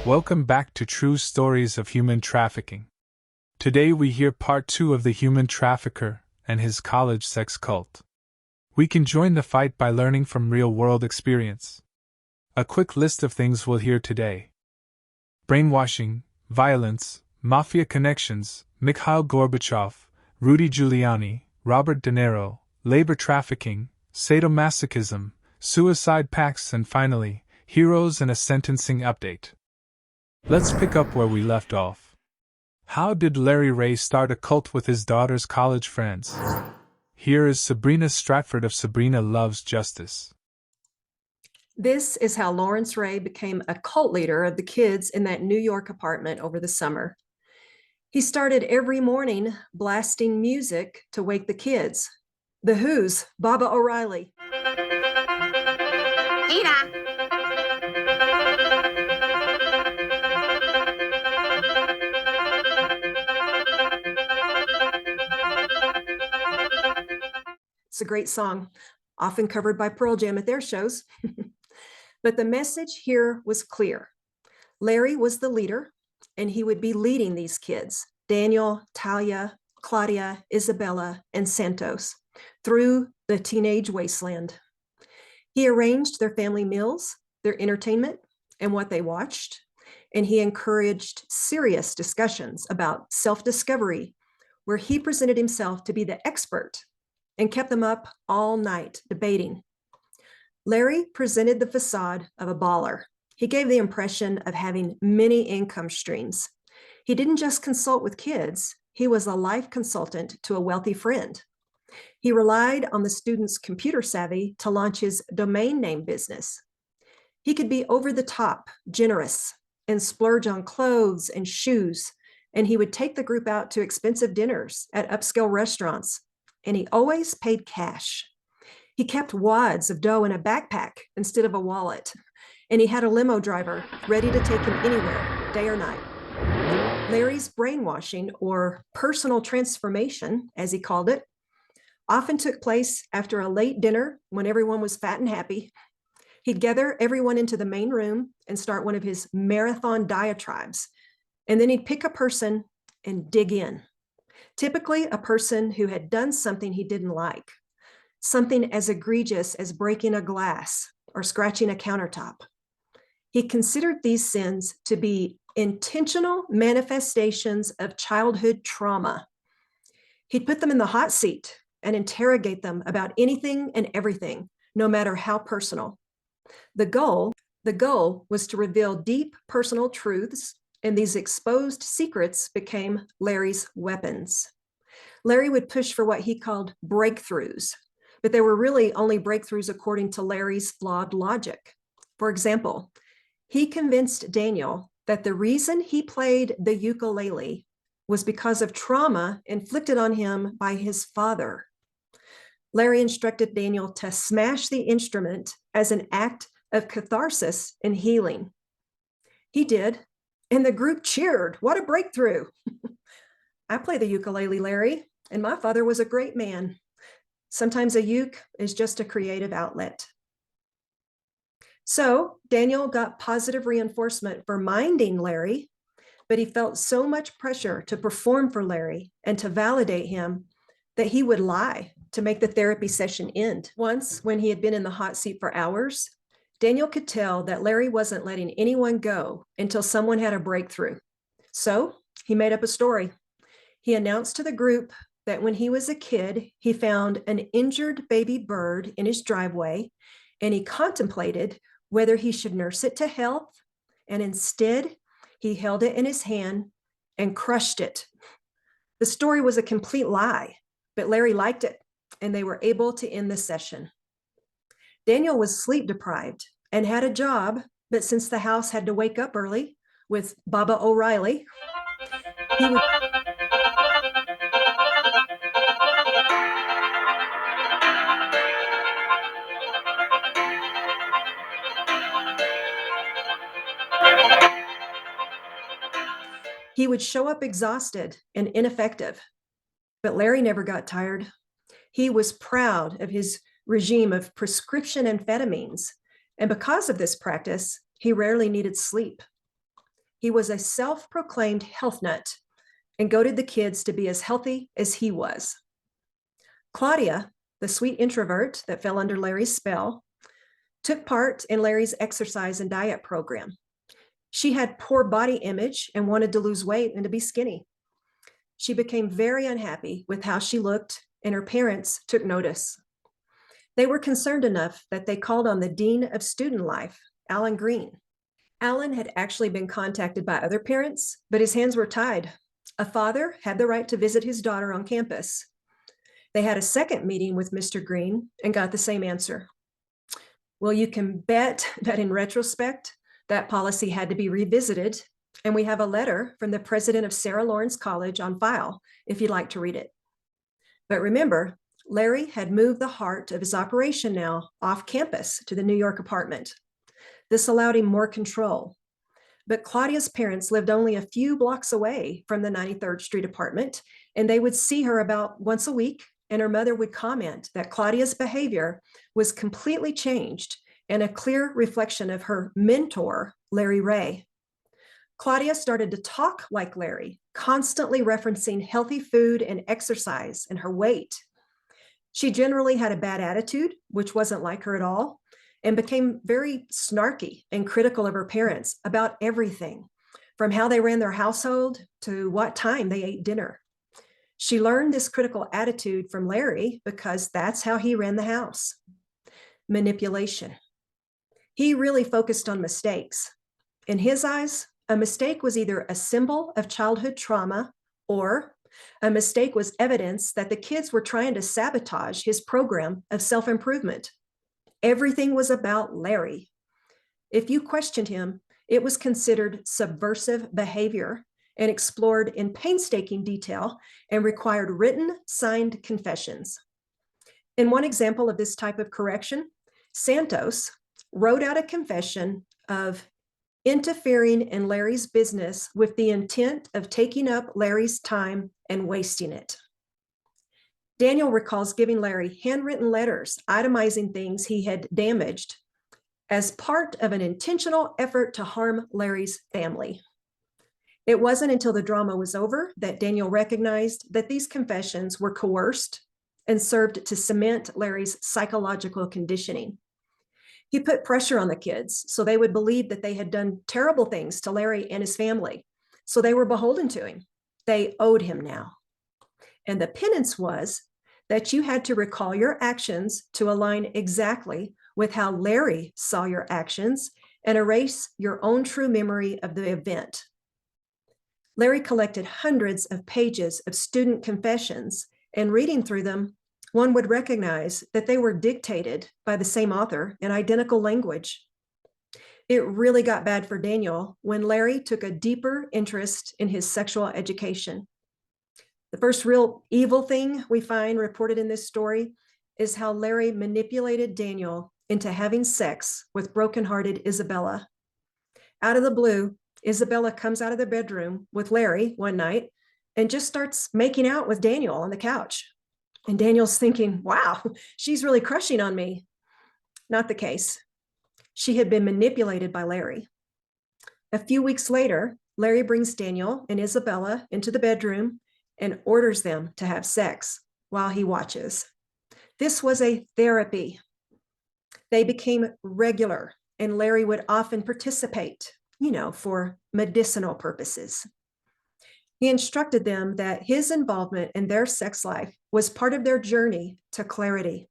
Welcome back to True Stories of Human Trafficking. Today we hear part 2 of the human trafficker and his college sex cult. We can join the fight by learning from real-world experience. A quick list of things we'll hear today: brainwashing, violence, mafia connections, Mikhail Gorbachev, Rudy Giuliani, Robert De Niro, labor trafficking, sadomasochism, suicide pacts, and finally, heroes and a sentencing update. Let's pick up where we left off. How did Larry Ray start a cult with his daughter's college friends? Here is Sabrina Stratford of Sabrina Loves Justice. This is how Lawrence Ray became a cult leader of the kids in that New York apartment over the summer. He started every morning blasting music to wake the kids. The Who's Baba O'Reilly. Tina. It's a great song, often covered by Pearl Jam at their shows. But the message here was clear. Larry was the leader, and he would be leading these kids, Daniel, Talia, Claudia, Isabella, and Santos, through the teenage wasteland. He arranged their family meals, their entertainment, and what they watched, and he encouraged serious discussions about self-discovery, where he presented himself to be the expert and kept them up all night debating. Larry presented the facade of a baller. He gave the impression of having many income streams. He didn't just consult with kids, he was a life consultant to a wealthy friend. He relied on the students' computer savvy to launch his domain name business. He could be over the top, generous, and splurge on clothes and shoes, and he would take the group out to expensive dinners at upscale restaurants, and he always paid cash. He kept wads of dough in a backpack instead of a wallet, and he had a limo driver ready to take him anywhere, day or night. Larry's brainwashing, or personal transformation, as he called it, often took place after a late dinner when everyone was fat and happy. He'd gather everyone into the main room and start one of his marathon diatribes, and then he'd pick a person and dig in. Typically a person who had done something he didn't like, something as egregious as breaking a glass or scratching a countertop. He considered these sins to be intentional manifestations of childhood trauma. He'd put them in the hot seat and interrogate them about anything and everything, no matter how personal. The goal was to reveal deep personal truths, and these exposed secrets became Larry's weapons. Larry would push for what he called breakthroughs, but they were really only breakthroughs according to Larry's flawed logic. For example, he convinced Daniel that the reason he played the ukulele was because of trauma inflicted on him by his father. Larry instructed Daniel to smash the instrument as an act of catharsis and healing. He did, and the group cheered. What a breakthrough. I play the ukulele, Larry, and my father was a great man. Sometimes a uke is just a creative outlet. So Daniel got positive reinforcement for minding Larry, but he felt so much pressure to perform for Larry and to validate him that he would lie to make the therapy session end. Once, when he had been in the hot seat for hours, Daniel could tell that Larry wasn't letting anyone go until someone had a breakthrough. So he made up a story. He announced to the group that when he was a kid, he found an injured baby bird in his driveway, and he contemplated whether he should nurse it to health, and instead he held it in his hand and crushed it. The story was a complete lie, but Larry liked it, and they were able to end the session. Daniel was sleep deprived and had a job, but since the house had to wake up early with Baba O'Reilly, he would show up exhausted and ineffective. But Larry never got tired. He was proud of his regime of prescription amphetamines, and because of this practice, he rarely needed sleep. He was a self-proclaimed health nut and goaded the kids to be as healthy as he was. Claudia, the sweet introvert that fell under Larry's spell, took part in Larry's exercise and diet program. She had poor body image and wanted to lose weight and to be skinny. She became very unhappy with how she looked, and her parents took notice. They were concerned enough that they called on the Dean of Student Life, Alan Green. Alan had actually been contacted by other parents, but his hands were tied. A father had the right to visit his daughter on campus. They had a second meeting with Mr. Green and got the same answer. Well, you can bet that in retrospect, that policy had to be revisited, and we have a letter from the president of Sarah Lawrence College on file, if you'd like to read it. But remember, Larry had moved the heart of his operation now off campus to the New York apartment. This allowed him more control. But Claudia's parents lived only a few blocks away from the 93rd Street apartment, and they would see her about once a week, and her mother would comment that Claudia's behavior was completely changed and a clear reflection of her mentor, Larry Ray. Claudia started to talk like Larry, constantly referencing healthy food and exercise and her weight. She generally had a bad attitude, which wasn't like her at all, and became very snarky and critical of her parents about everything, from how they ran their household to what time they ate dinner. She learned this critical attitude from Larry because that's how he ran the house. Manipulation. He really focused on mistakes. In his eyes, a mistake was either a symbol of childhood trauma, or a mistake was evidence that the kids were trying to sabotage his program of self-improvement. Everything was about Larry. If you questioned him, it was considered subversive behavior and explored in painstaking detail and required written, signed confessions. In one example of this type of correction, Santos wrote out a confession of interfering in Larry's business with the intent of taking up Larry's time and wasting it. Daniel recalls giving Larry handwritten letters itemizing things he had damaged as part of an intentional effort to harm Larry's family. It wasn't until the drama was over that Daniel recognized that these confessions were coerced and served to cement Larry's psychological conditioning. He put pressure on the kids so they would believe that they had done terrible things to Larry and his family, so they were beholden to him. They owed him now. And the penance was that you had to recall your actions to align exactly with how Larry saw your actions and erase your own true memory of the event. Larry collected hundreds of pages of student confessions, and reading through them, one would recognize that they were dictated by the same author in identical language. It really got bad for Daniel when Larry took a deeper interest in his sexual education. The first real evil thing we find reported in this story is how Larry manipulated Daniel into having sex with brokenhearted Isabella. Out of the blue, Isabella comes out of the bedroom with Larry one night and just starts making out with Daniel on the couch. And Daniel's thinking, wow, she's really crushing on me. Not the case. She had been manipulated by Larry. A few weeks later, Larry brings Daniel and Isabella into the bedroom and orders them to have sex while he watches. This was a therapy. They became regular, and Larry would often participate, for medicinal purposes. He instructed them that his involvement in their sex life was part of their journey to clarity.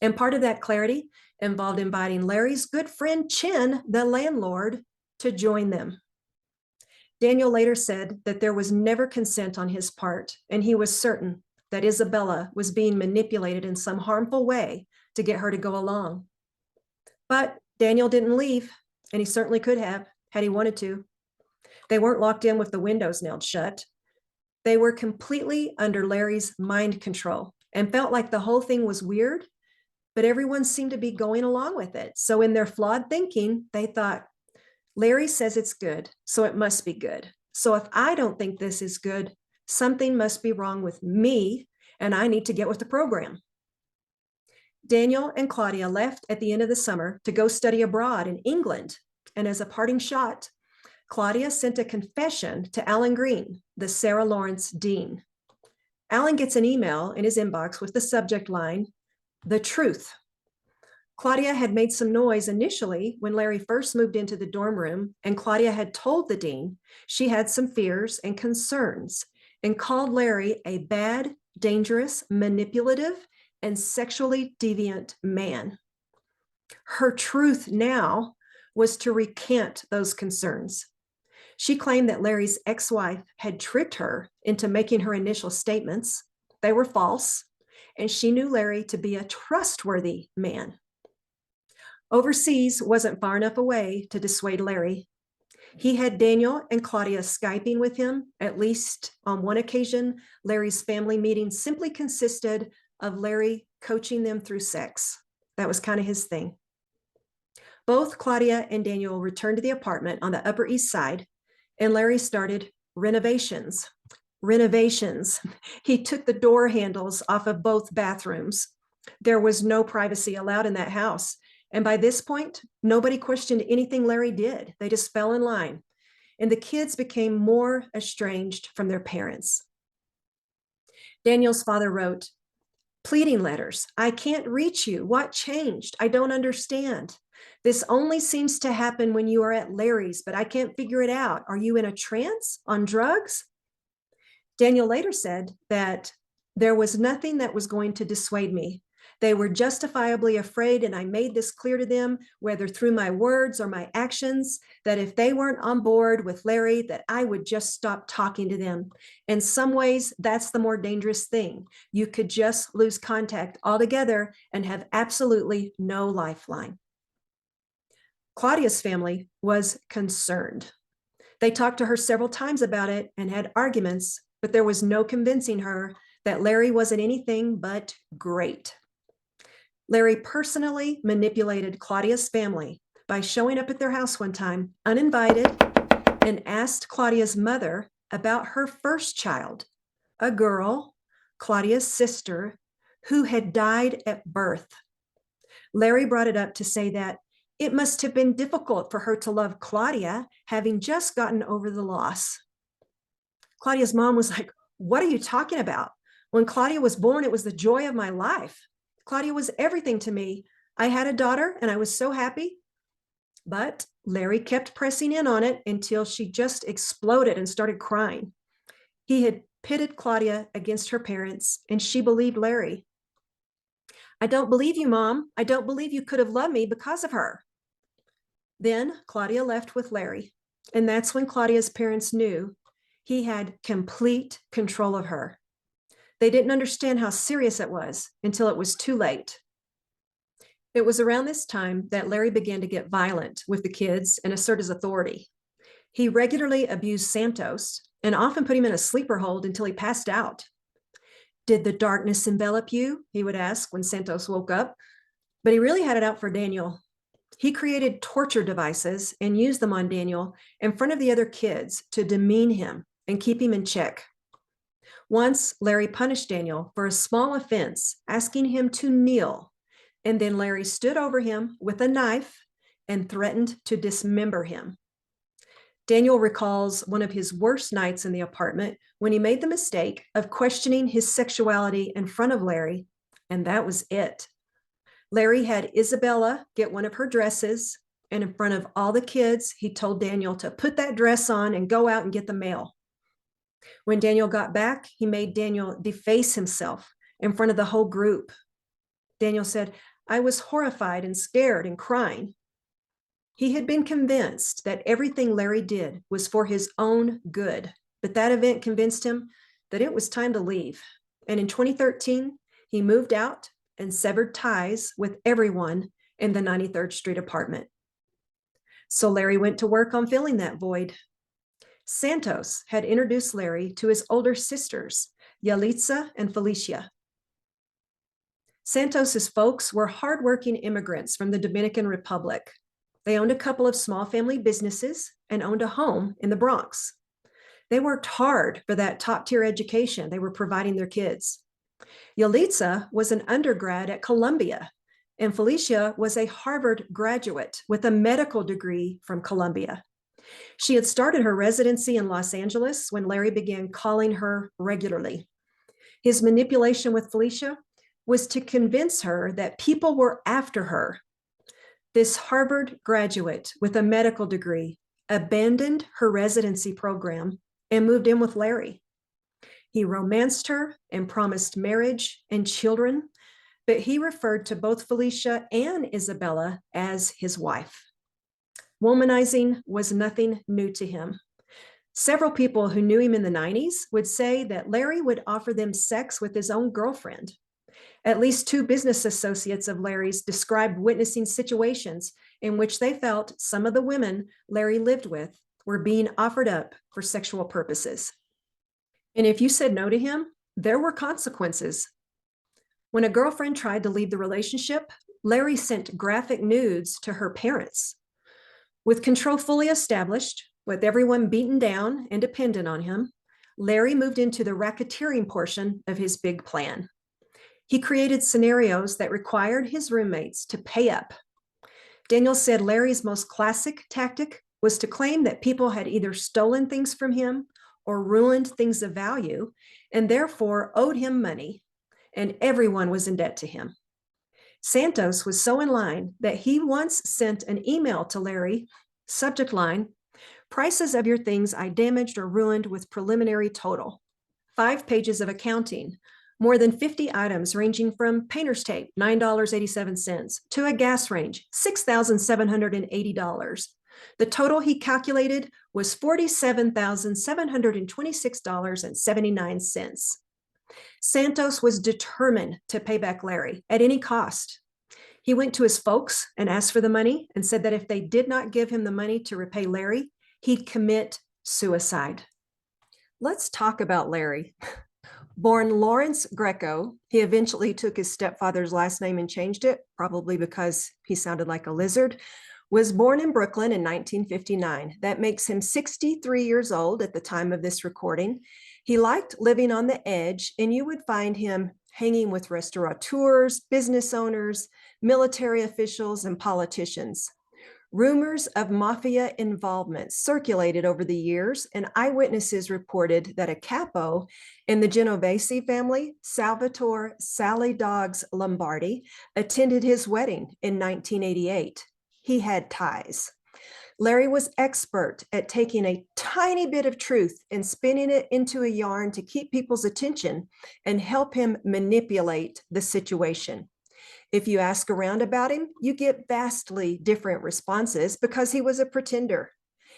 And part of that clarity involved inviting Larry's good friend, Chin, the landlord, to join them. Daniel later said that there was never consent on his part, and he was certain that Isabella was being manipulated in some harmful way to get her to go along. But Daniel didn't leave, and he certainly could have, had he wanted to. They weren't locked in with the windows nailed shut. They were completely under Larry's mind control and felt like the whole thing was weird, but everyone seemed to be going along with it. So in their flawed thinking, they thought, Larry says it's good, so it must be good. So if I don't think this is good, something must be wrong with me, and I need to get with the program. Daniel and Claudia left at the end of the summer to go study abroad in England. And as a parting shot, Claudia sent a confession to Alan Green, the Sarah Lawrence dean. Alan gets an email in his inbox with the subject line, "The Truth." Claudia had made some noise initially when Larry first moved into the dorm room, and Claudia had told the dean she had some fears and concerns and called Larry a bad, dangerous, manipulative, and sexually deviant man. Her truth now was to recant those concerns. She claimed that Larry's ex-wife had tricked her into making her initial statements. They were false, and she knew Larry to be a trustworthy man. Overseas wasn't far enough away to dissuade Larry. He had Daniel and Claudia Skyping with him. At least on one occasion, Larry's family meeting simply consisted of Larry coaching them through sex. That was kind of his thing. Both Claudia and Daniel returned to the apartment on the Upper East Side, and Larry started renovations. Renovations. He took the door handles off of both bathrooms. There was no privacy allowed in that house. And by this point, nobody questioned anything Larry did. They just fell in line. And the kids became more estranged from their parents. Daniel's father wrote, pleading letters. "I can't reach you. What changed? I don't understand. This only seems to happen when you are at Larry's, but I can't figure it out. Are you in a trance? On drugs?" Daniel later said that there was nothing that was going to dissuade me. They were justifiably afraid, and I made this clear to them, whether through my words or my actions, that if they weren't on board with Larry, that I would just stop talking to them. In some ways, that's the more dangerous thing. You could just lose contact altogether and have absolutely no lifeline. Claudia's family was concerned. They talked to her several times about it and had arguments, but there was no convincing her that Larry wasn't anything but great. Larry personally manipulated Claudia's family by showing up at their house one time, uninvited, and asked Claudia's mother about her first child, a girl, Claudia's sister, who had died at birth. Larry brought it up to say that it must have been difficult for her to love Claudia, having just gotten over the loss. Claudia's mom was like, "What are you talking about? When Claudia was born, it was the joy of my life. Claudia was everything to me. I had a daughter and I was so happy." But Larry kept pressing in on it until she just exploded and started crying. He had pitted Claudia against her parents, and she believed Larry. "I don't believe you, Mom. I don't believe you could have loved me because of her." Then Claudia left with Larry, and that's when Claudia's parents knew he had complete control of her. They didn't understand how serious it was until it was too late. It was around this time that Larry began to get violent with the kids and assert his authority. He regularly abused Santos and often put him in a sleeper hold until he passed out. "Did the darkness envelop you?" he would ask when Santos woke up. But he really had it out for Daniel. He created torture devices and used them on Daniel in front of the other kids to demean him and keep him in check. Once, Larry punished Daniel for a small offense, asking him to kneel, and then Larry stood over him with a knife and threatened to dismember him. Daniel recalls one of his worst nights in the apartment when he made the mistake of questioning his sexuality in front of Larry, and that was it. Larry had Isabella get one of her dresses, and in front of all the kids, he told Daniel to put that dress on and go out and get the mail. When Daniel got back, he made Daniel deface himself in front of the whole group. Daniel said, "I was horrified and scared and crying." He had been convinced that everything Larry did was for his own good, but that event convinced him that it was time to leave. And in 2013, he moved out and severed ties with everyone in the 93rd Street apartment. So Larry went to work on filling that void. Santos had introduced Larry to his older sisters, Yalitza and Felicia. Santos's folks were hardworking immigrants from the Dominican Republic. They owned a couple of small family businesses and owned a home in the Bronx. They worked hard for that top-tier education they were providing their kids. Yalitza was an undergrad at Columbia, and Felicia was a Harvard graduate with a medical degree from Columbia. She had started her residency in Los Angeles when Larry began calling her regularly. His manipulation with Felicia was to convince her that people were after her. This Harvard graduate with a medical degree abandoned her residency program and moved in with Larry. He romanced her and promised marriage and children, but he referred to both Felicia and Isabella as his wife. Womanizing was nothing new to him. Several people who knew him in the 90s would say that Larry would offer them sex with his own girlfriend. At least two business associates of Larry's described witnessing situations in which they felt some of the women Larry lived with were being offered up for sexual purposes. And if you said no to him, there were consequences. When a girlfriend tried to leave the relationship, Larry sent graphic nudes to her parents. With control fully established, with everyone beaten down and dependent on him, Larry moved into the racketeering portion of his big plan. He created scenarios that required his roommates to pay up. Daniel said Larry's most classic tactic was to claim that people had either stolen things from him or ruined things of value and therefore owed him money, and everyone was in debt to him. Santos was so in line that he once sent an email to Larry, subject line, "Prices of your things I damaged or ruined with preliminary total." 5 pages of accounting, more than 50 items ranging from painter's tape, $9.87, to a gas range, $6,780. The total he calculated was $47,726.79. Santos was determined to pay back Larry at any cost. He went to his folks and asked for the money and said that if they did not give him the money to repay Larry, he'd commit suicide. Let's talk about Larry. Born Lawrence Greco, he eventually took his stepfather's last name and changed it, probably because he sounded like a lizard, was born in Brooklyn in 1959. That makes him 63 years old at the time of this recording. He liked living on the edge, and you would find him hanging with restaurateurs, business owners, military officials, and politicians. Rumors of mafia involvement circulated over the years, and eyewitnesses reported that a capo in the Genovese family, Salvatore Sally Dogs Lombardi, attended his wedding in 1988. He had ties. Larry was expert at taking a tiny bit of truth and spinning it into a yarn to keep people's attention and help him manipulate the situation. If you ask around about him, you get vastly different responses because he was a pretender.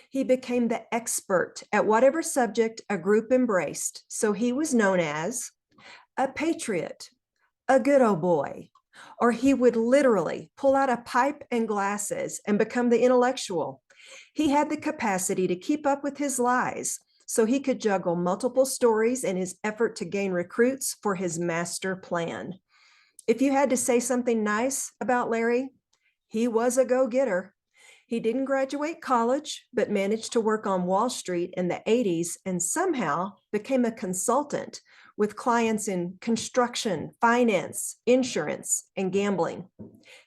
He became the expert at whatever subject a group embraced, so he was known as a patriot, a good old boy, or he would literally pull out a pipe and glasses and become the intellectual. He had the capacity to keep up with his lies, so he could juggle multiple stories in his effort to gain recruits for his master plan. If you had to say something nice about Larry, he was a go-getter. He didn't graduate college, but managed to work on Wall Street in the 80s and somehow became a consultant with clients in construction, finance, insurance, and gambling.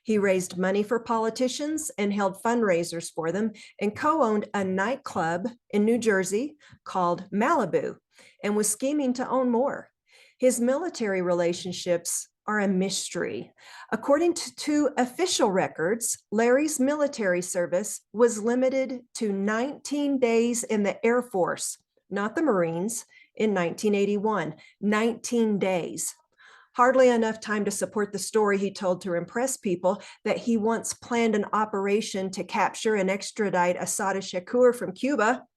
He raised money for politicians and held fundraisers for them and co-owned a nightclub in New Jersey called Malibu and was scheming to own more. His military relationships are a mystery. According to official records, Larry's military service was limited to 19 days in the Air Force, not the Marines, in 1981. 19 days. Hardly enough time to support the story he told to impress people that he once planned an operation to capture and extradite Assad Shakur from Cuba.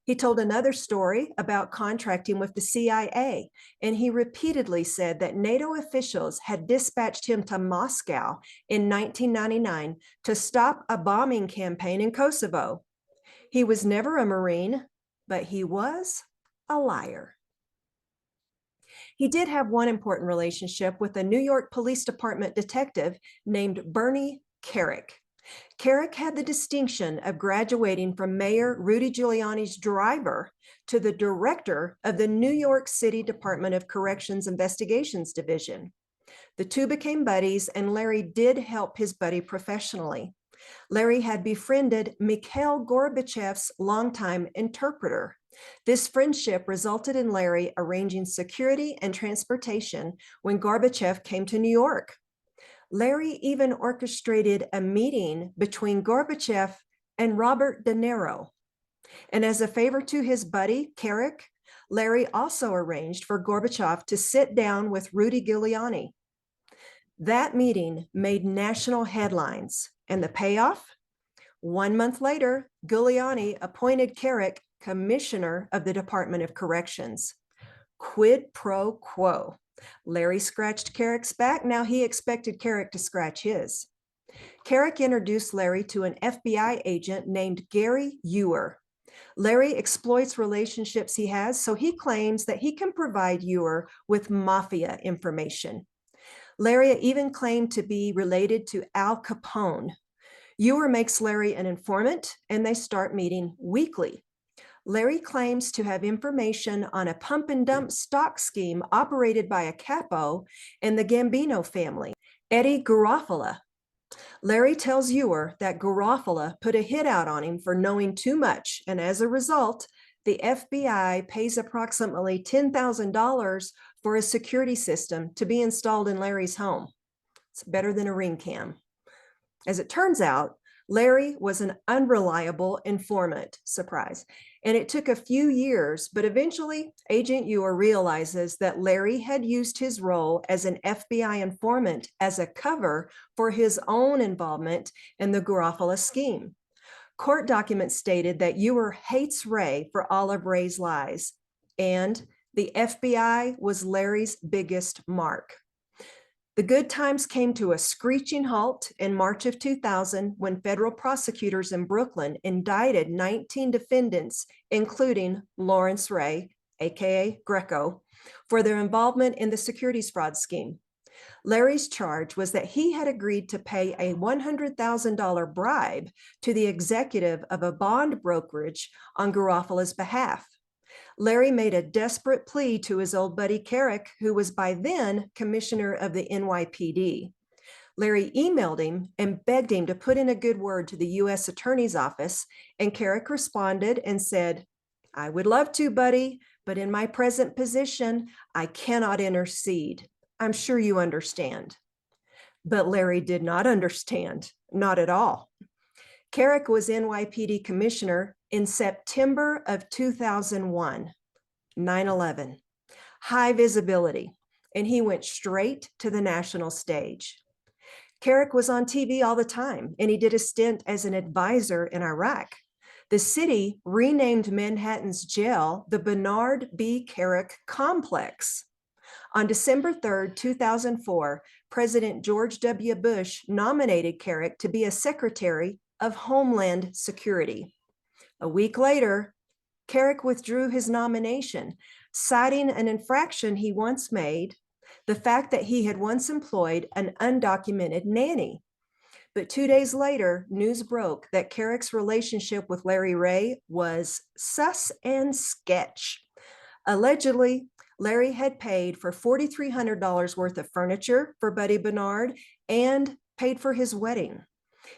He told another story about contracting with the CIA, and he repeatedly said that NATO officials had dispatched him to Moscow in 1999 to stop a bombing campaign in Kosovo. He was never a Marine, but he was a liar. He did have one important relationship with a New York Police Department detective named Bernie Kerik. Kerik had the distinction of graduating from Mayor Rudy Giuliani's driver to the director of the New York City Department of Corrections Investigations Division. The two became buddies, and Larry did help his buddy professionally. Larry had befriended Mikhail Gorbachev's longtime interpreter. This friendship resulted in Larry arranging security and transportation when Gorbachev came to New York. Larry even orchestrated a meeting between Gorbachev and Robert De Niro. And as a favor to his buddy, Carrick, Larry also arranged for Gorbachev to sit down with Rudy Giuliani. That meeting made national headlines, and the payoff? 1 month later, Giuliani appointed Carrick commissioner of the Department of Corrections. Quid pro quo. Larry scratched Carrick's back. Now he expected Carrick to scratch his. Carrick introduced Larry to an FBI agent named Gary Ewer. Larry exploits relationships he has, so he claims that he can provide Ewer with mafia information. Larry even claimed to be related to Al Capone. Ewer makes Larry an informant, and they start meeting weekly. Larry claims to have information on a pump and dump stock scheme operated by a capo in the Gambino family, Eddie Garofalo. Larry tells Ewer that Garofalo put a hit out on him for knowing too much, and as a result, the FBI pays approximately $10,000 for a security system to be installed in Larry's home. It's better than a ring cam. As it turns out, Larry was an unreliable informant, surprise, and it took a few years, but eventually Agent Ewer realizes that Larry had used his role as an FBI informant as a cover for his own involvement in the Garofalo scheme. Court documents stated that Ewer hates Ray for all of Ray's lies, and the FBI was Larry's biggest mark. The good times came to a screeching halt in March of 2000 when federal prosecutors in Brooklyn indicted 19 defendants, including Lawrence Ray, aka Greco, for their involvement in the securities fraud scheme. Larry's charge was that he had agreed to pay a $100,000 bribe to the executive of a bond brokerage on Garofalo's behalf. Larry made a desperate plea to his old buddy Carrick, who was by then commissioner of the NYPD. Larry emailed him and begged him to put in a good word to the U.S. Attorney's Office, and Carrick responded and said, "I would love to, buddy, but in my present position, I cannot intercede. I'm sure you understand." But Larry did not understand, not at all. Carrick was NYPD commissioner in September of 2001, 9/11. High visibility, and he went straight to the national stage. Carrick was on TV all the time, and he did a stint as an advisor in Iraq. The city renamed Manhattan's jail the Bernard B. Carrick Complex. On December 3rd, 2004, President George W. Bush nominated Carrick to be a secretary of Homeland Security. A week later, Carrick withdrew his nomination, citing an infraction he once made, the fact that he had once employed an undocumented nanny. But 2 days later, news broke that Carrick's relationship with Larry Ray was sus and sketch. Allegedly, Larry had paid for $4,300 worth of furniture for Buddy Bernard and paid for his wedding.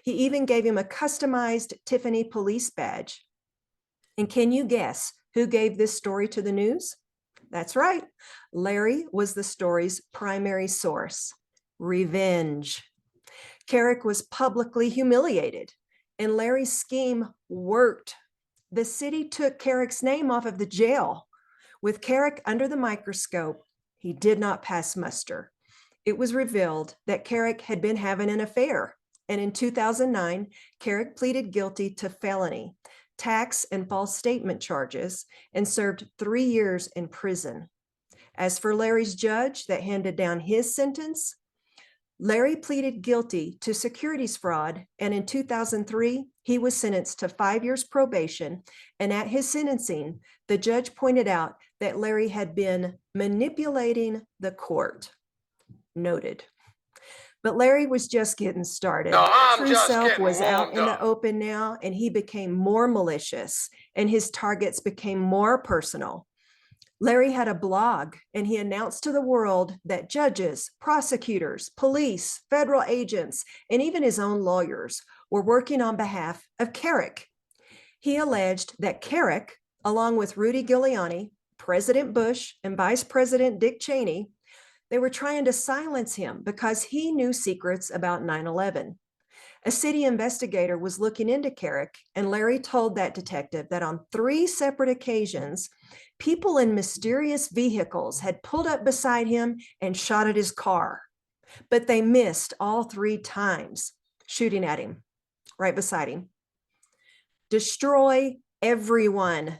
He even gave him a customized Tiffany police badge. And can you guess who gave this story to the news? That's right. Larry was the story's primary source. Revenge. Carrick was publicly humiliated, and Larry's scheme worked. The city took Carrick's name off of the jail. With Carrick under the microscope, he did not pass muster. It was revealed that Carrick had been having an affair, and in 2009, Carrick pleaded guilty to felony, tax and false statement charges, and served 3 years in prison. As for Larry's judge that handed down his sentence, Larry pleaded guilty to securities fraud, and in 2003, he was sentenced to 5 years probation, and at his sentencing, the judge pointed out that Larry had been manipulating the court. Noted. But Larry was just getting started. True self was out in the open now, and he became more malicious, and his targets became more personal. Larry had a blog, and he announced to the world that judges, prosecutors, police, federal agents, and even his own lawyers were working on behalf of Carrick. He alleged that Carrick, along with Rudy Giuliani, President Bush, and Vice President Dick Cheney, they were trying to silence him because he knew secrets about 9/11. A city investigator was looking into Carrick, and Larry told that detective that on 3 separate occasions, people in mysterious vehicles had pulled up beside him and shot at his car, but they missed all 3 times, shooting at him, right beside him. Destroy everyone.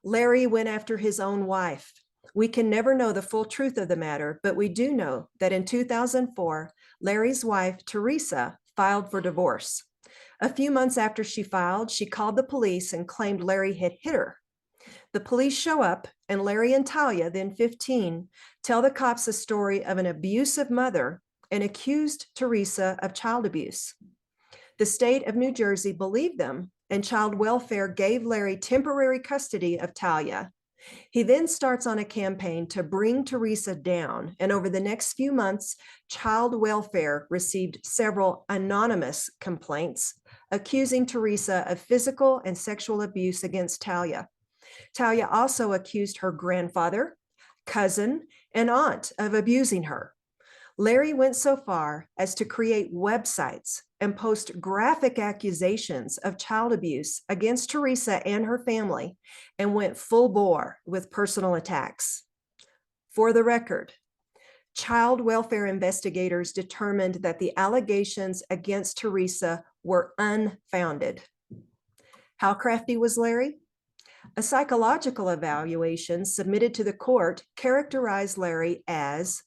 Larry went after his own wife. We can never know the full truth of the matter, but we do know that in 2004, Larry's wife, Teresa, filed for divorce. A few months after she filed, she called the police and claimed Larry had hit her. The police show up, and Larry and Talia, then 15, tell the cops a story of an abusive mother and accused Teresa of child abuse. The state of New Jersey believed them, and child welfare gave Larry temporary custody of Talia. He then starts on a campaign to bring Teresa down, and over the next few months, child welfare received several anonymous complaints accusing Teresa of physical and sexual abuse against Talia. Talia also accused her grandfather, cousin, and aunt of abusing her. Larry went so far as to create websites and post graphic accusations of child abuse against Teresa and her family, and went full bore with personal attacks. For the record, child welfare investigators determined that the allegations against Teresa were unfounded. How crafty was Larry? A psychological evaluation submitted to the court characterized Larry as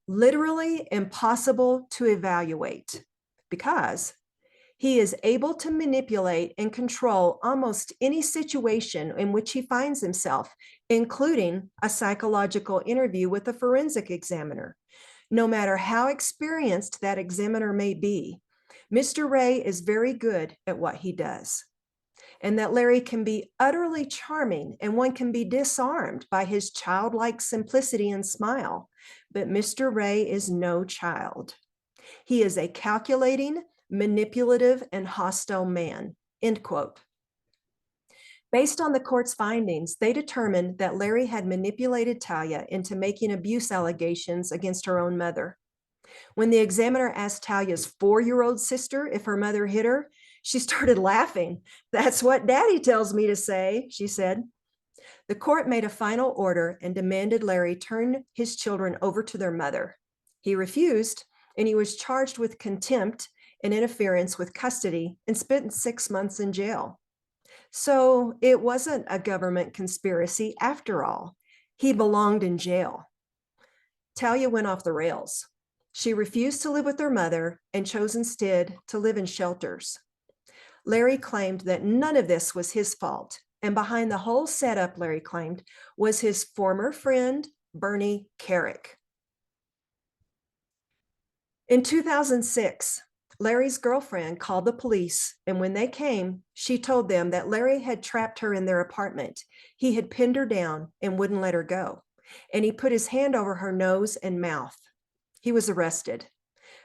literally impossible to evaluate because he is able to manipulate and control almost any situation in which he finds himself, including a psychological interview with a forensic examiner. No matter how experienced that examiner may be, Mr. Ray is very good at what he does. And that Larry can be utterly charming, and one can be disarmed by his childlike simplicity and smile. But Mr. Ray is no child. He is a calculating, manipulative, and hostile man, end quote. Based on the court's findings, they determined that Larry had manipulated Talia into making abuse allegations against her own mother. When the examiner asked Talia's 4-year-old sister if her mother hit her, she started laughing. "That's what Daddy tells me to say," she said. The court made a final order and demanded Larry turn his children over to their mother. He refused, and he was charged with contempt and interference with custody and spent 6 months in jail. So it wasn't a government conspiracy after all. He belonged in jail. Talia went off the rails. She refused to live with her mother and chose instead to live in shelters. Larry claimed that none of this was his fault, and behind the whole setup, Larry claimed, was his former friend, Bernie Carrick. In 2006, Larry's girlfriend called the police, and when they came, she told them that Larry had trapped her in their apartment. He had pinned her down and wouldn't let her go, and he put his hand over her nose and mouth. He was arrested,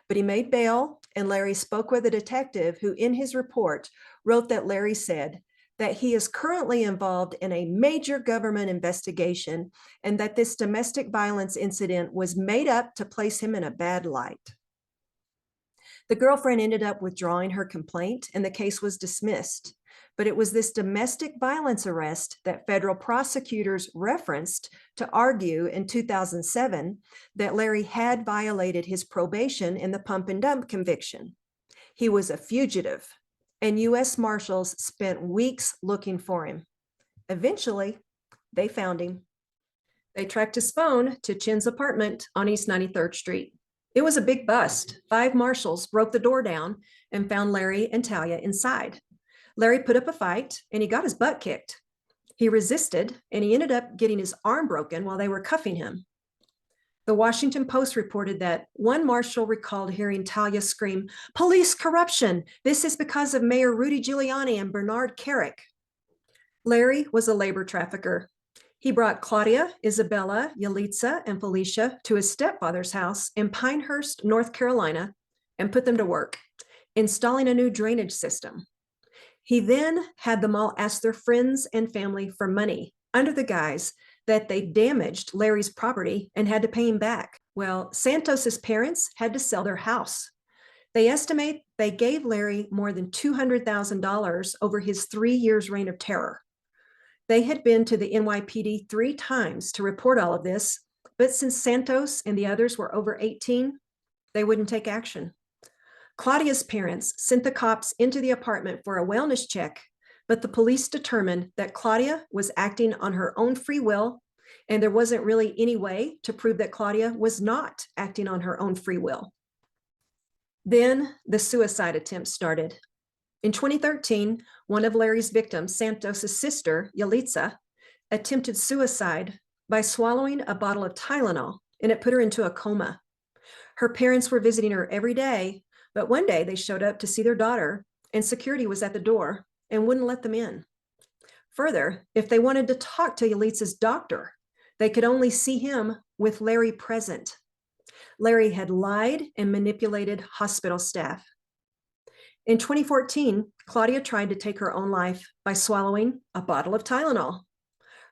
but he made bail, and Larry spoke with a detective who, in his report, wrote that Larry said that he is currently involved in a major government investigation and that this domestic violence incident was made up to place him in a bad light. The girlfriend ended up withdrawing her complaint, and the case was dismissed. But it was this domestic violence arrest that federal prosecutors referenced to argue in 2007 that Larry had violated his probation in the pump and dump conviction. He was a fugitive, and U.S. Marshals spent weeks looking for him. Eventually, they found him. They tracked his phone to Chin's apartment on East 93rd Street. It was a big bust. 5 marshals broke the door down and found Larry and Talia inside. Larry put up a fight, and he got his butt kicked. He resisted, and he ended up getting his arm broken while they were cuffing him. The Washington Post reported that one marshal recalled hearing Talia scream, "Police corruption! This is because of Mayor Rudy Giuliani and Bernard Carrick." Larry was a labor trafficker. He brought Claudia, Isabella, Yalitza, and Felicia to his stepfather's house in Pinehurst, North Carolina, and put them to work. installing a new drainage system. He then had them all ask their friends and family for money under the guise that they damaged Larry's property and had to pay him back. Well, Santos's parents had to sell their house. They estimate they gave Larry more than $200,000 over his 3 years reign of terror. They had been to the NYPD 3 times to report all of this, but since Santos and the others were over 18, they wouldn't take action. Claudia's parents sent the cops into the apartment for a wellness check, but the police determined that Claudia was acting on her own free will, and there wasn't really any way to prove that Claudia was not acting on her own free will. Then the suicide attempt started. In 2013, one of Larry's victims, Santos's sister, Yalitza, attempted suicide by swallowing a bottle of Tylenol, and it put her into a coma. Her parents were visiting her every day, but one day they showed up to see their daughter, and security was at the door and wouldn't let them in. Further, if they wanted to talk to Yalitza's doctor, they could only see him with Larry present. Larry had lied and manipulated hospital staff. In 2014, Claudia tried to take her own life by swallowing a bottle of Tylenol.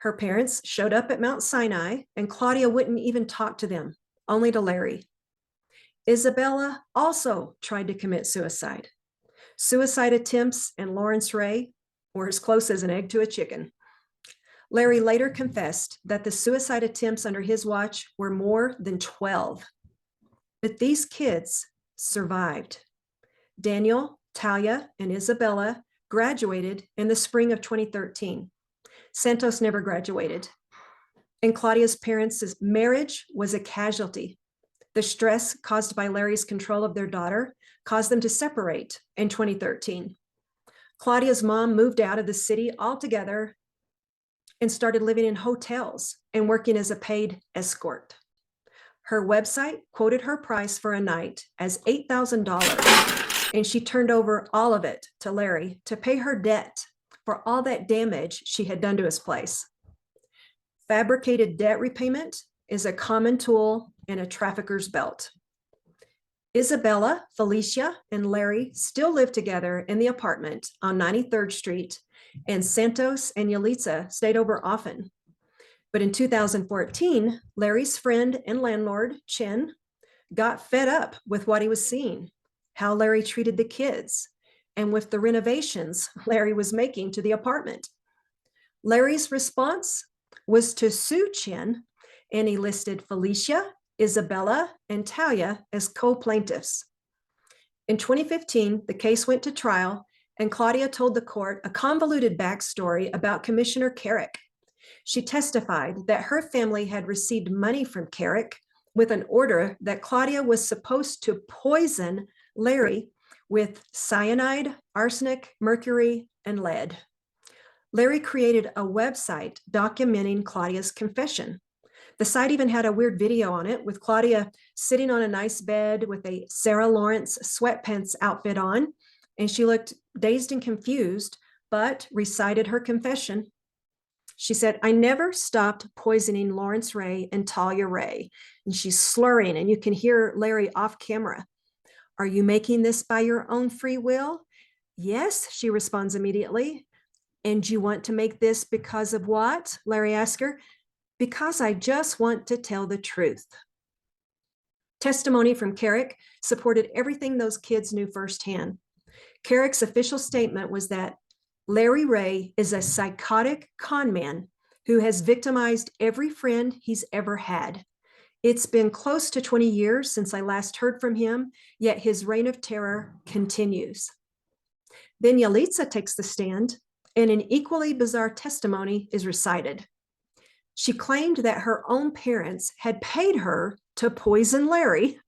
Her parents showed up at Mount Sinai, and Claudia wouldn't even talk to them, only to Larry. Isabella also tried to commit suicide. Suicide attempts and Lawrence Ray were as close as an egg to a chicken. Larry later confessed that the suicide attempts under his watch were more than 12. But these kids survived. Daniel, Talia, and Isabella graduated in the spring of 2013. Santos never graduated. And Claudia's parents' marriage was a casualty. The stress caused by Larry's control of their daughter caused them to separate in 2013. Claudia's mom moved out of the city altogether and started living in hotels and working as a paid escort. Her website quoted her price for a night as $8,000, and she turned over all of it to Larry to pay her debt for all that damage she had done to his place. Fabricated debt repayment is a common tool in a trafficker's belt. Isabella, Felicia, and Larry still live together in the apartment on 93rd Street, and Santos and Yalitza stayed over often. But in 2014, Larry's friend and landlord, Chen, got fed up with what he was seeing, how Larry treated the kids, and with the renovations Larry was making to the apartment. Larry's response was to sue Chen, and he listed Felicia, Isabella, and Talia as co-plaintiffs. In 2015, the case went to trial, and Claudia told the court a convoluted backstory about Commissioner Carrick. She testified that her family had received money from Carrick with an order that Claudia was supposed to poison Larry with cyanide, arsenic, mercury, and lead. Larry created a website documenting Claudia's confession. The site even had a weird video on it with Claudia sitting on a nice bed with a Sarah Lawrence sweatpants outfit on, and she looked dazed and confused, but recited her confession. She said, "I never stopped poisoning Lawrence Ray and Talia Ray." And she's slurring, and you can hear Larry off camera. "Are you making this by your own free will?" "Yes," she responds immediately. "And you want to make this because of what?" Larry asked her. "Because I just want to tell the truth." Testimony from Carrick supported everything those kids knew firsthand. Carrick's official statement was that Larry Ray is a psychotic con man who has victimized every friend he's ever had. "It's been close to 20 years since I last heard from him, yet his reign of terror continues." Then Yalitza takes the stand, and an equally bizarre testimony is recited. She claimed that her own parents had paid her to poison Larry,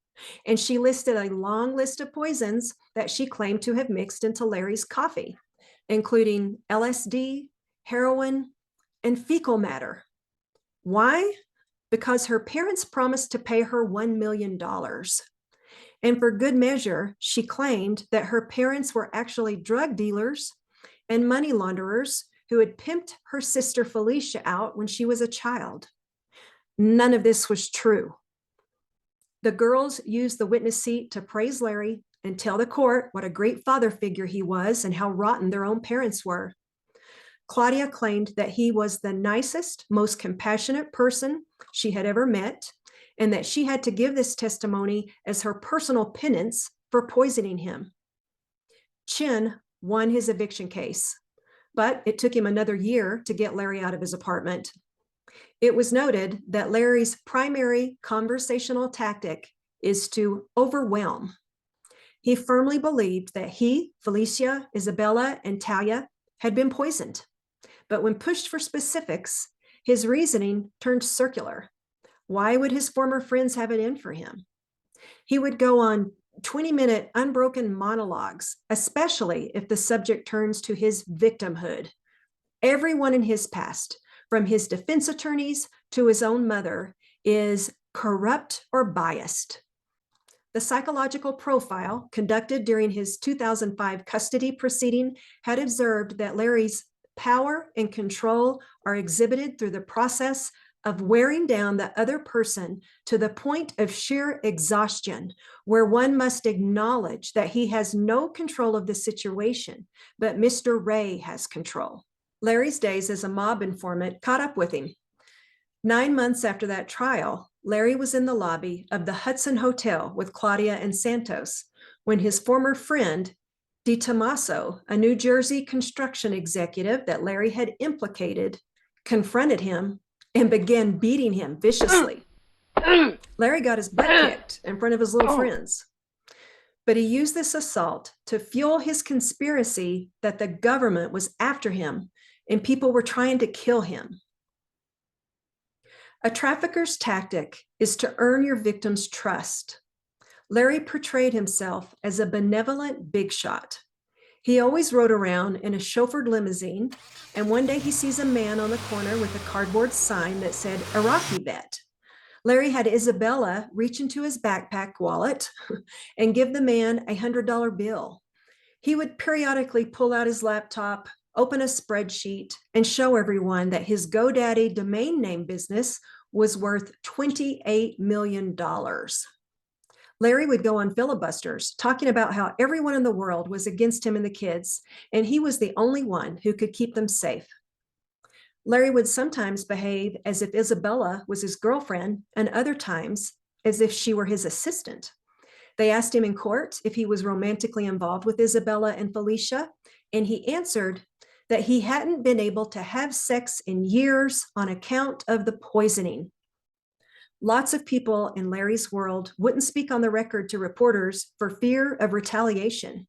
and she listed a long list of poisons that she claimed to have mixed into Larry's coffee, including LSD, heroin, and fecal matter. Why? Because her parents promised to pay her $1 million. And for good measure, she claimed that her parents were actually drug dealers and money launderers who had pimped her sister Felicia out when she was a child. None of this was true. The girls used the witness seat to praise Larry and tell the court what a great father figure he was and how rotten their own parents were. Claudia claimed that he was the nicest, most compassionate person she had ever met, and that she had to give this testimony as her personal penance for poisoning him. Chin won his eviction case, but it took him another year to get Larry out of his apartment. It was noted that Larry's primary conversational tactic is to overwhelm. He firmly believed that he, Felicia, Isabella, and Talia had been poisoned. But when pushed for specifics, his reasoning turned circular. Why would his former friends have it in for him? He would go on 20-minute unbroken monologues, especially if the subject turns to his victimhood. Everyone in his past, from his defense attorneys to his own mother, is corrupt or biased. The psychological profile conducted during his 2005 custody proceeding had observed that Larry's power and control are exhibited through the process of wearing down the other person to the point of sheer exhaustion, where one must acknowledge that he has no control of the situation, but Mr. Ray has control. Larry's days as a mob informant caught up with him. 9 months after that trial, Larry was in the lobby of the Hudson Hotel with Claudia and Santos when his former friend, Di Tommaso, a New Jersey construction executive that Larry had implicated, confronted him and began beating him viciously. Larry got his butt kicked in front of his little friends. But he used this assault to fuel his conspiracy that the government was after him and people were trying to kill him. A trafficker's tactic is to earn your victim's trust. Larry portrayed himself as a benevolent big shot. He always rode around in a chauffeured limousine, and one day he sees a man on the corner with a cardboard sign that said Iraqi vet. Larry had Isabella reach into his backpack wallet and give the man a $100 bill. He would periodically pull out his laptop, open a spreadsheet, and show everyone that his GoDaddy domain name business was worth $28 million. Larry would go on filibusters talking about how everyone in the world was against him and the kids, and he was the only one who could keep them safe. Larry would sometimes behave as if Isabella was his girlfriend, and other times as if she were his assistant. They asked him in court if he was romantically involved with Isabella and Felicia, and he answered that he hadn't been able to have sex in years on account of the poisoning. Lots of people in Larry's world wouldn't speak on the record to reporters for fear of retaliation.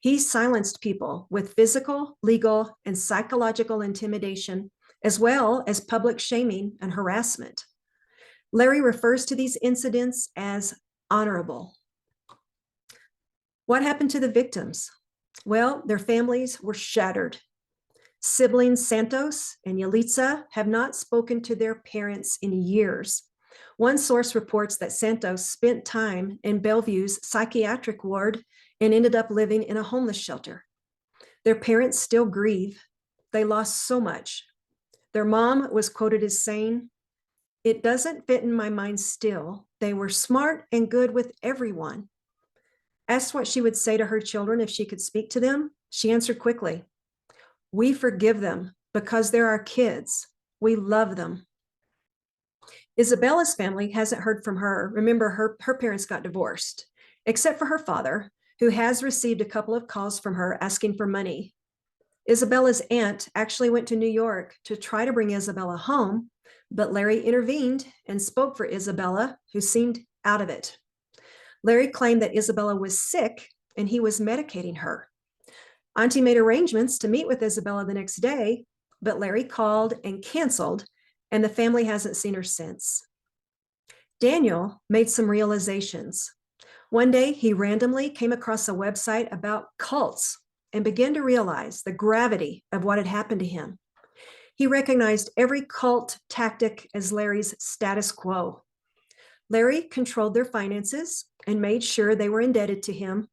He silenced people with physical, legal, and psychological intimidation, as well as public shaming and harassment. Larry refers to these incidents as honorable. What happened to the victims? Well, their families were shattered. Siblings Santos and Yalitza have not spoken to their parents in years. One source reports that Santos spent time in Bellevue's psychiatric ward and ended up living in a homeless shelter. Their parents still grieve. They lost so much. Their mom was quoted as saying, "It doesn't fit in my mind still. They were smart and good with everyone." Asked what she would say to her children if she could speak to them, she answered quickly, "We forgive them because they're our kids. We love them." Isabella's family hasn't heard from her. Remember, her parents got divorced, except for her father, who has received a couple of calls from her asking for money. Isabella's aunt actually went to New York to try to bring Isabella home, but Larry intervened and spoke for Isabella, who seemed out of it. Larry claimed that Isabella was sick and he was medicating her. Auntie made arrangements to meet with Isabella the next day, but Larry called and canceled, and the family hasn't seen her since. Daniel made some realizations. One day, he randomly came across a website about cults and began to realize the gravity of what had happened to him. He recognized every cult tactic as Larry's status quo. Larry controlled their finances and made sure they were indebted to him.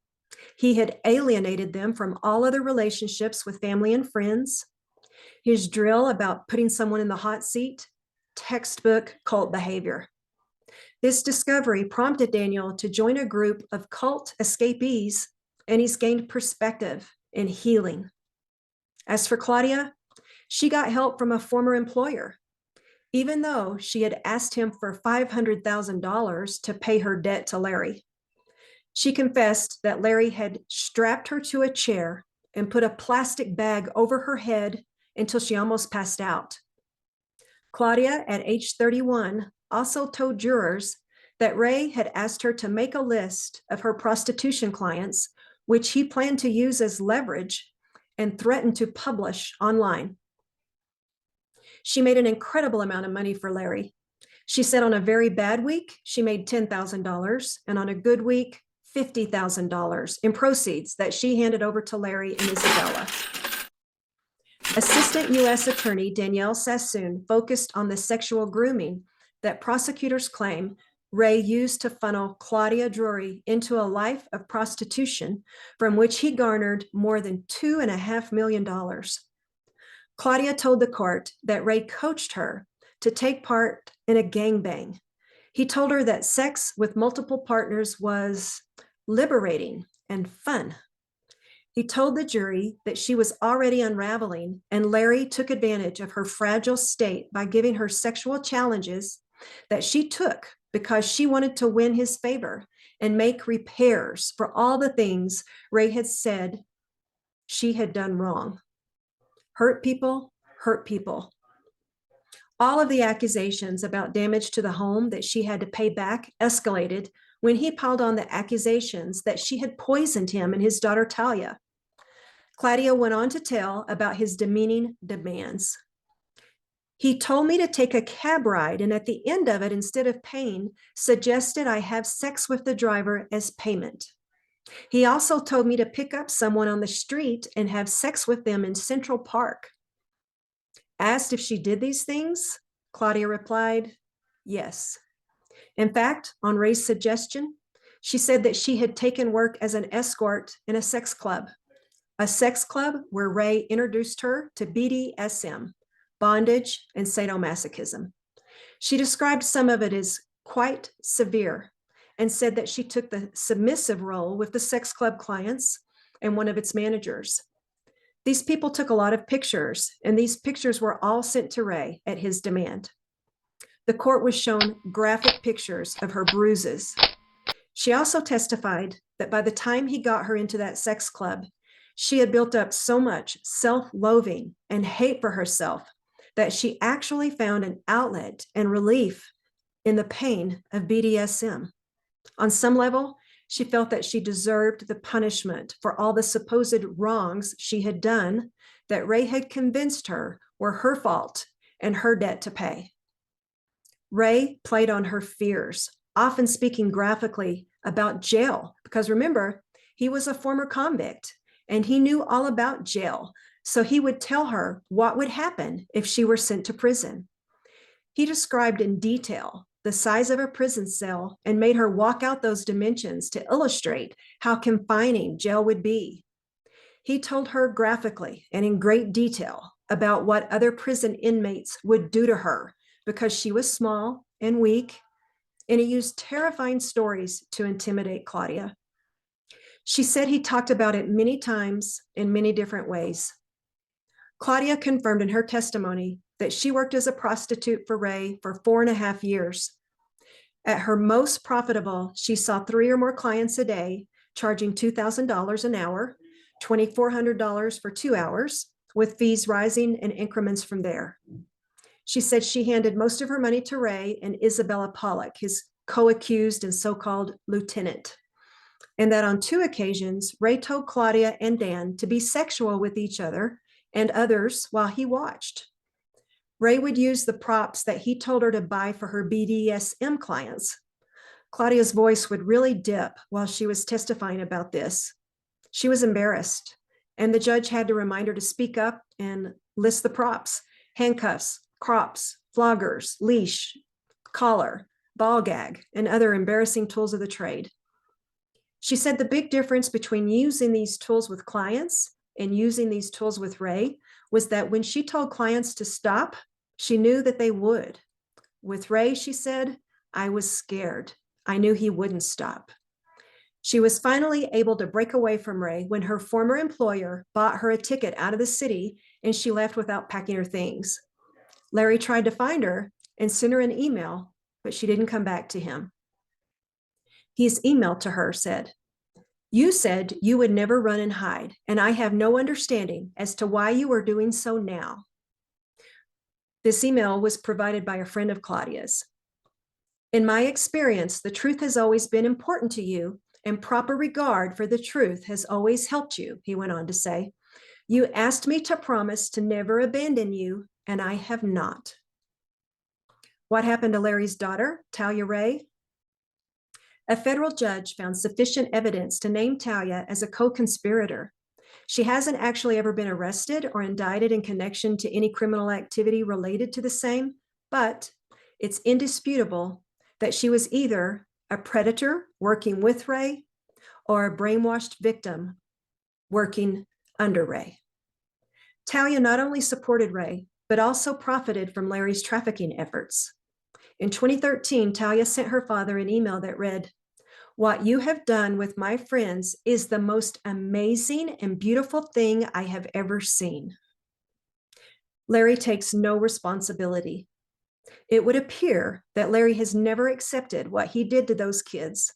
He had alienated them from all other relationships with family and friends. His drill about putting someone in the hot seat, textbook cult behavior. This discovery prompted Daniel to join a group of cult escapees, and he's gained perspective and healing. As for Claudia, she got help from a former employer, even though she had asked him for $500,000 to pay her debt to Larry. She confessed that Larry had strapped her to a chair and put a plastic bag over her head until she almost passed out. Claudia, at age 31, also told jurors that Ray had asked her to make a list of her prostitution clients, which he planned to use as leverage and threatened to publish online. She made an incredible amount of money for Larry. She said on a very bad week, she made $10,000, and on a good week, $50,000 in proceeds that she handed over to Larry and Isabella. Assistant U.S. Attorney Danielle Sassoon focused on the sexual grooming that prosecutors claim Ray used to funnel Claudia Drury into a life of prostitution from which he garnered more than $2.5 million. Claudia told the court that Ray coached her to take part in a gangbang. He told her that sex with multiple partners was liberating and fun. He told the jury that she was already unraveling, and Larry took advantage of her fragile state by giving her sexual challenges that she took because she wanted to win his favor and make repairs for all the things Ray had said she had done wrong. Hurt people, hurt people. All of the accusations about damage to the home that she had to pay back escalated when he piled on the accusations that she had poisoned him and his daughter Talia. Claudia went on to tell about his demeaning demands. He told me to take a cab ride, and at the end of it, instead of paying, suggested I have sex with the driver as payment. He also told me to pick up someone on the street and have sex with them in Central Park. Asked if she did these things, Claudia replied, yes. In fact, on Ray's suggestion, she said that she had taken work as an escort in a sex club where Ray introduced her to BDSM, bondage, and sadomasochism. She described some of it as quite severe and said that she took the submissive role with the sex club clients and one of its managers. These people took a lot of pictures, and these pictures were all sent to Ray at his demand. The court was shown graphic pictures of her bruises. She also testified that by the time he got her into that sex club, she had built up so much self-loathing and hate for herself that she actually found an outlet and relief in the pain of BDSM. On some level, she felt that she deserved the punishment for all the supposed wrongs she had done that Ray had convinced her were her fault and her debt to pay. Ray played on her fears, often speaking graphically about jail, because remember, he was a former convict and he knew all about jail. So he would tell her what would happen if she were sent to prison. He described in detail the size of a prison cell and made her walk out those dimensions to illustrate how confining jail would be. He told her graphically and in great detail about what other prison inmates would do to her because she was small and weak, and he used terrifying stories to intimidate Claudia. She said he talked about it many times in many different ways. Claudia confirmed in her testimony that she worked as a prostitute for Ray for 4.5 years. At her most profitable, she saw 3 or more clients a day, charging $2,000 an hour, $2,400 for 2 hours, with fees rising in increments from there. She said she handed most of her money to Ray and Isabella Pollock, his co-accused and so-called lieutenant, and that on 2 occasions, Ray told Claudia and Dan to be sexual with each other and others while he watched. Ray would use the props that he told her to buy for her BDSM clients. Claudia's voice would really dip while she was testifying about this. She was embarrassed, and the judge had to remind her to speak up and list the props: handcuffs, crops, floggers, leash, collar, ball gag, and other embarrassing tools of the trade. She said the big difference between using these tools with clients and using these tools with Ray was that when she told clients to stop, she knew that they would. With Ray, she said, I was scared. I knew he wouldn't stop. She was finally able to break away from Ray when her former employer bought her a ticket out of the city and she left without packing her things. Larry tried to find her and sent her an email, but she didn't come back to him. His email to her said, "You said you would never run and hide, and I have no understanding as to why you are doing so now." This email was provided by a friend of Claudia's. "In my experience, the truth has always been important to you, and proper regard for the truth has always helped you," he went on to say. "You asked me to promise to never abandon you, and I have not." What happened to Larry's daughter, Talia Ray? A federal judge found sufficient evidence to name Talia as a co-conspirator. She hasn't actually ever been arrested or indicted in connection to any criminal activity related to the same, but it's indisputable that she was either a predator working with Ray or a brainwashed victim working under Ray. Talia not only supported Ray, but also profited from Larry's trafficking efforts. In 2013, Talia sent her father an email that read, "What you have done with my friends is the most amazing and beautiful thing I have ever seen." Larry takes no responsibility. It would appear that Larry has never accepted what he did to those kids.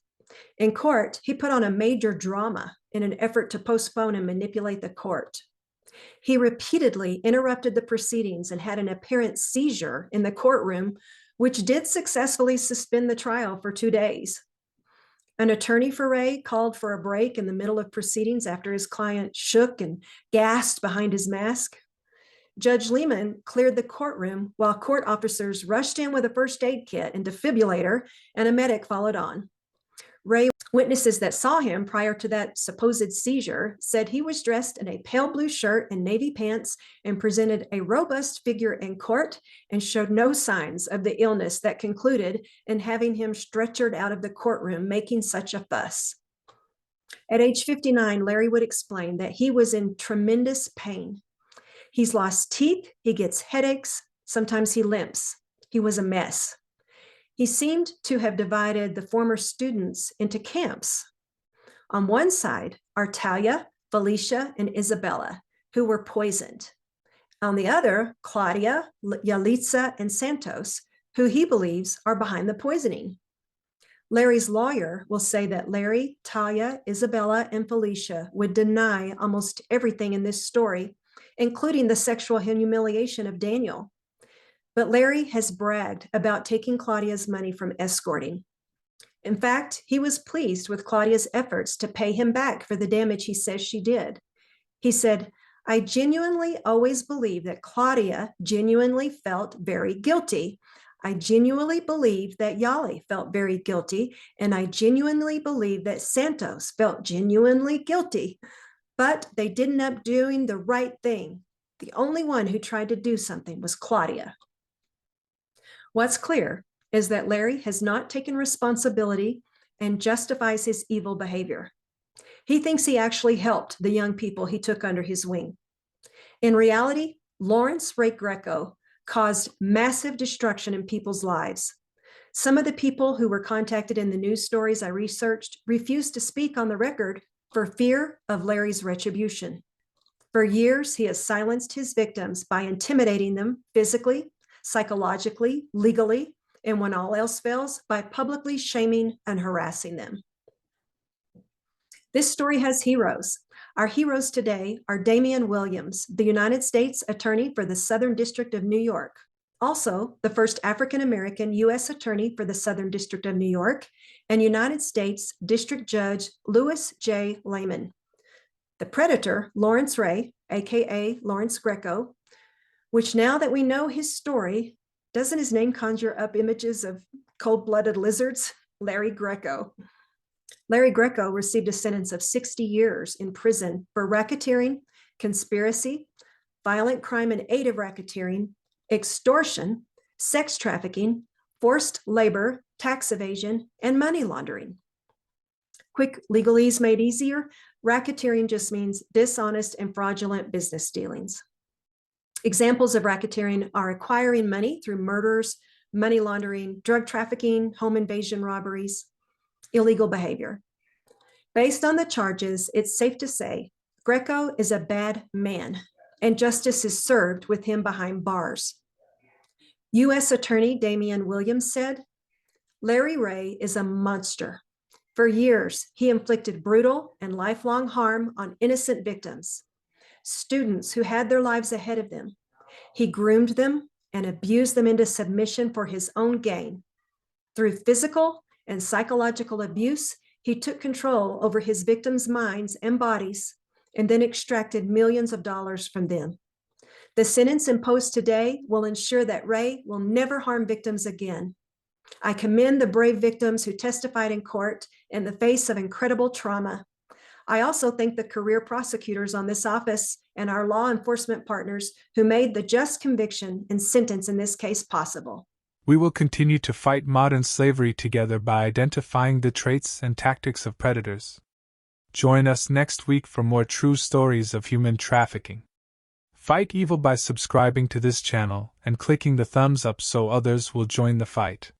In court, he put on a major drama in an effort to postpone and manipulate the court. He repeatedly interrupted the proceedings and had an apparent seizure in the courtroom, which did successfully suspend the trial for 2 days. An attorney for Ray called for a break in the middle of proceedings after his client shook and gasped behind his mask. Judge Lehman cleared the courtroom while court officers rushed in with a first aid kit and defibrillator, and a medic followed on. Ray, witnesses that saw him prior to that supposed seizure, said he was dressed in a pale blue shirt and navy pants and presented a robust figure in court and showed no signs of the illness that concluded in having him stretchered out of the courtroom making such a fuss. At age 59, Larry would explain that he was in tremendous pain. He's lost teeth, he gets headaches, sometimes he limps. He was a mess. He seemed to have divided the former students into camps. On one side are Talia, Felicia, and Isabella, who were poisoned. On the other, Claudia, Yalitza, and Santos, who he believes are behind the poisoning. Larry's lawyer will say that Larry, Talia, Isabella, and Felicia would deny almost everything in this story, including the sexual humiliation of Daniel. But Larry has bragged about taking Claudia's money from escorting. In fact, he was pleased with Claudia's efforts to pay him back for the damage he says she did. He said, "I genuinely always believed that Claudia genuinely felt very guilty. I genuinely believed that Yali felt very guilty, and I genuinely believed that Santos felt genuinely guilty. But they didn't end up doing the right thing. The only one who tried to do something was Claudia." What's clear is that Larry has not taken responsibility and justifies his evil behavior. He thinks he actually helped the young people he took under his wing. In reality, Lawrence Ray Greco caused massive destruction in people's lives. Some of the people who were contacted in the news stories I researched refused to speak on the record for fear of Larry's retribution. For years, he has silenced his victims by intimidating them physically, psychologically, legally, and when all else fails, by publicly shaming and harassing them. This story has heroes. Our heroes today are Damian Williams, the United States Attorney for the Southern District of New York, also the first African-American U.S. Attorney for the Southern District of New York, and United States District Judge Louis J. Layman. The predator, Lawrence Ray, aka Lawrence Greco, which now that we know his story, doesn't his name conjure up images of cold-blooded lizards? Larry Greco. Larry Greco received a sentence of 60 years in prison for racketeering, conspiracy, violent crime and aid of racketeering, extortion, sex trafficking, forced labor, tax evasion, and money laundering. Quick legalese made easier, racketeering just means dishonest and fraudulent business dealings. Examples of racketeering are acquiring money through murders, money laundering, drug trafficking, home invasion robberies, illegal behavior. Based on the charges, it's safe to say Greco is a bad man, and justice is served with him behind bars. U.S. Attorney Damian Williams said, Larry Ray is a monster. For years, he inflicted brutal and lifelong harm on innocent victims, students who had their lives ahead of them. He groomed them and abused them into submission for his own gain. Through physical and psychological abuse, he took control over his victims' minds and bodies and then extracted millions of dollars from them. The sentence imposed today will ensure that Ray will never harm victims again. I commend the brave victims who testified in court in the face of incredible trauma. I also thank the career prosecutors on this office and our law enforcement partners who made the just conviction and sentence in this case possible. We will continue to fight modern slavery together by identifying the traits and tactics of predators. Join us next week for more true stories of human trafficking. Fight evil by subscribing to this channel and clicking the thumbs up so others will join the fight.